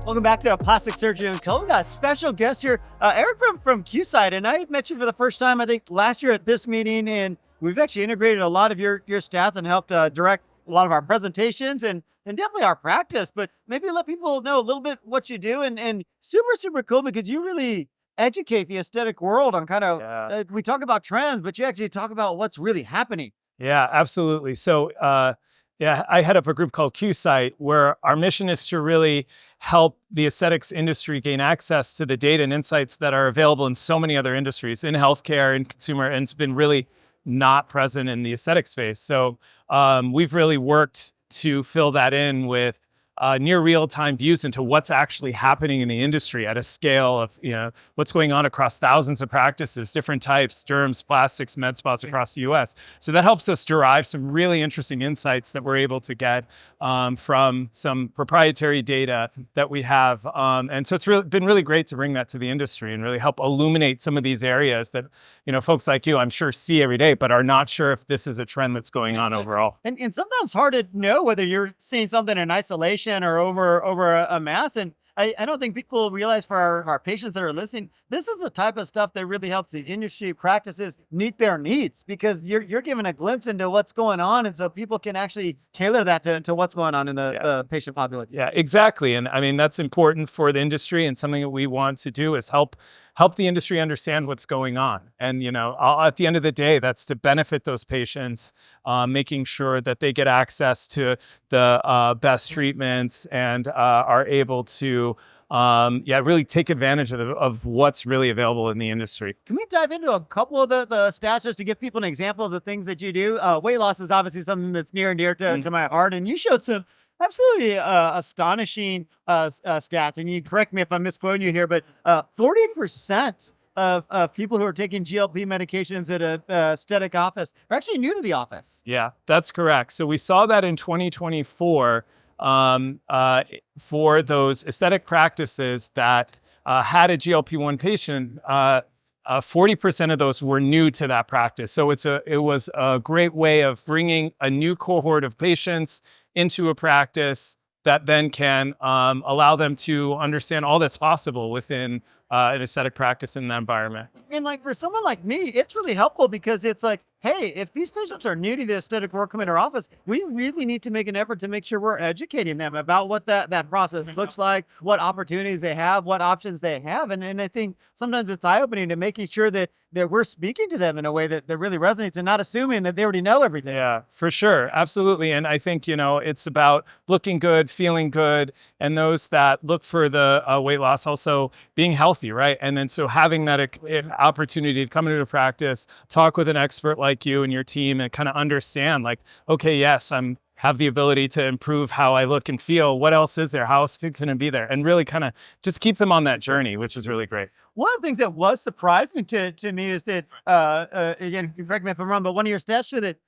Welcome back to Plastic Surgery Untold. We got a special guest here, Erik from QSight, and I met you for the first time, I think, last year at this meeting, and we've actually integrated a lot of your stats and helped direct a lot of our presentations and definitely our practice. But maybe let people know a little bit what you do, and super cool because you really educate the aesthetic world on kind of we talk about trends, but you actually talk about what's really happening. Yeah, absolutely. So, I head up a group called QSight, where our mission is to really help the aesthetics industry gain access to the data and insights that are available in so many other industries, in healthcare and consumer, and it's been really not present in the aesthetic space. So we've really worked to fill that in with near real-time views into what's actually happening in the industry at a scale of, what's going on across thousands of practices, different types, derms, plastics, med spas across the US. So that helps us derive some really interesting insights that we're able to get from some proprietary data that we have. And so it's been really great to bring that to the industry and really help illuminate some of these areas that, folks like you, I'm sure, see every day, but are not sure if this is a trend that's going on overall. And sometimes hard to know whether you're seeing something in isolation or over a mass. And I don't think people realize, for our patients that are listening, this is the type of stuff that really helps the industry practices meet their needs, because you're giving a glimpse into what's going on. And so people can actually tailor that to what's going on in the patient population. Yeah, exactly. And I mean, that's important for the industry, and something that we want to do is help the industry understand what's going on. And, at the end of the day, that's to benefit those patients, making sure that they get access to the best treatments and are able to really take advantage of what's really available in the industry. Can we dive into a couple of the stats just to give people an example of the things that you do? Weight loss is obviously something that's near and dear to my heart, and you showed some absolutely astonishing stats, and you correct me if I'm misquoting you here, but 40% of people who are taking GLP medications at a aesthetic office are actually new to the office. Yeah, that's correct. So we saw that in 2024 for those aesthetic practices that had a GLP-1 patient. 40% of those were new to that practice. So it was a great way of bringing a new cohort of patients into a practice that then can allow them to understand all that's possible within an aesthetic practice in that environment. And like for someone like me, it's really helpful because it's like, hey, if these patients are new to the aesthetic work in our office, we really need to make an effort to make sure we're educating them about what that process looks like, what opportunities they have, what options they have. And I think sometimes it's eye-opening to making sure that we're speaking to them in a way that really resonates and not assuming that they already know everything. Yeah, for sure. Absolutely. And I think, it's about looking good, feeling good, and those that look for the weight loss also being healthy, right? And then so having that opportunity to come into a practice, talk with an expert like you and your team, and kind of understand, like, okay, yes, have the ability to improve how I look and feel. What else is there? How else can it be there? And really kind of just keep them on that journey, which is really great. One of the things that was surprising to me is that, again, correct me if I'm wrong, but one of your stats showed that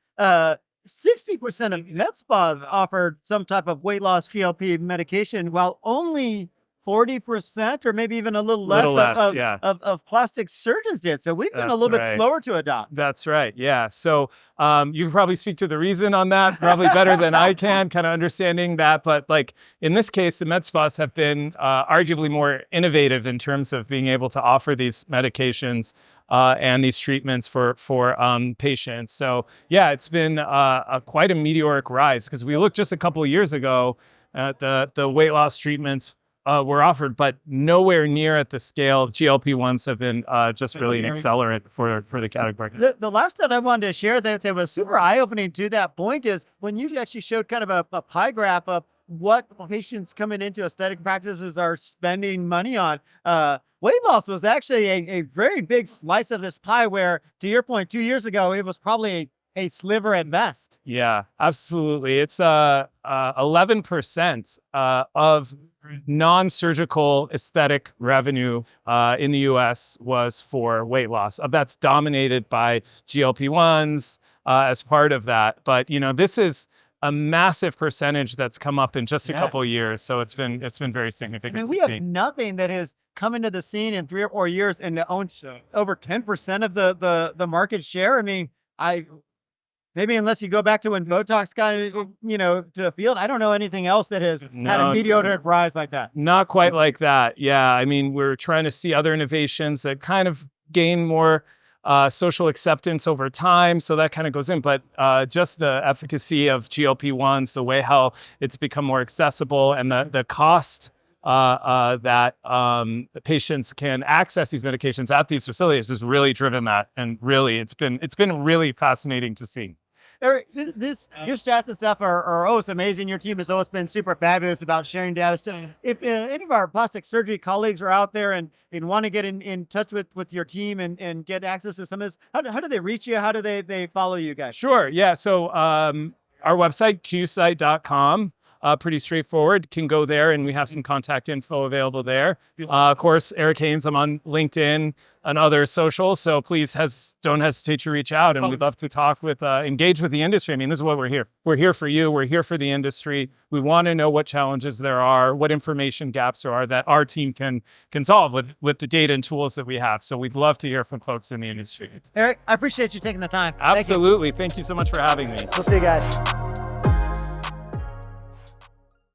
60% of med spas offered some type of weight loss GLP medication, while only 40% or maybe even a little less, of plastic surgeons did. So we've been a little bit slower to adopt. That's right. Yeah. So you can probably speak to the reason on that probably better than I can, kind of understanding that. But like in this case, the med spas have been arguably more innovative in terms of being able to offer these medications and these treatments for patients. So yeah, it's been quite a meteoric rise, because we looked just a couple of years ago at the weight loss treatments were offered, but nowhere near at the scale. GLP-1s have been just really an accelerant for the category. The last that I wanted to share that was super eye-opening to that point is when you actually showed kind of a pie graph of what patients coming into aesthetic practices are spending money on. Weight loss was actually a very big slice of this pie, where, to your point, 2 years ago, it was probably a sliver at best. Yeah, absolutely. It's 11% of non-surgical aesthetic revenue in the US was for weight loss. That's dominated by GLP-1s as part of that. But, this is a massive percentage that's come up in just a couple of years. So it's been very significant. I mean, we have nothing that has come into the scene in 3 or 4 years and owns over 10% of the market share. I mean, Maybe unless you go back to when Botox got, to the field, I don't know anything else that has had a No. meteoric rise like that. Not quite like that. Yeah. I mean, we're trying to see other innovations that kind of gain more social acceptance over time. So that kind of goes in. But just the efficacy of GLP-1s, the way how it's become more accessible, and the cost that patients can access these medications at these facilities has really driven that. And really, it's been really fascinating to see. Erik, your stats and stuff are always amazing. Your team has always been super fabulous about sharing data. So if any of our plastic surgery colleagues are out there and want to get in touch with your team and get access to some of this, how do they reach you? How do they follow you guys? Sure. Yeah. So our website, QSight.com. Pretty straightforward. Can go there, and we have some contact info available there. Of course, Erik Haines, I'm on LinkedIn and other socials, so please don't hesitate to reach out, and we'd love to talk with, engage with the industry. I mean, this is what we're here. We're here for you. We're here for the industry. We want to know what challenges there are, what information gaps there are that our team can solve with the data and tools that we have. So we'd love to hear from folks in the industry. Erik, I appreciate you taking the time. Absolutely. Thank you so much for having me. We'll see you guys.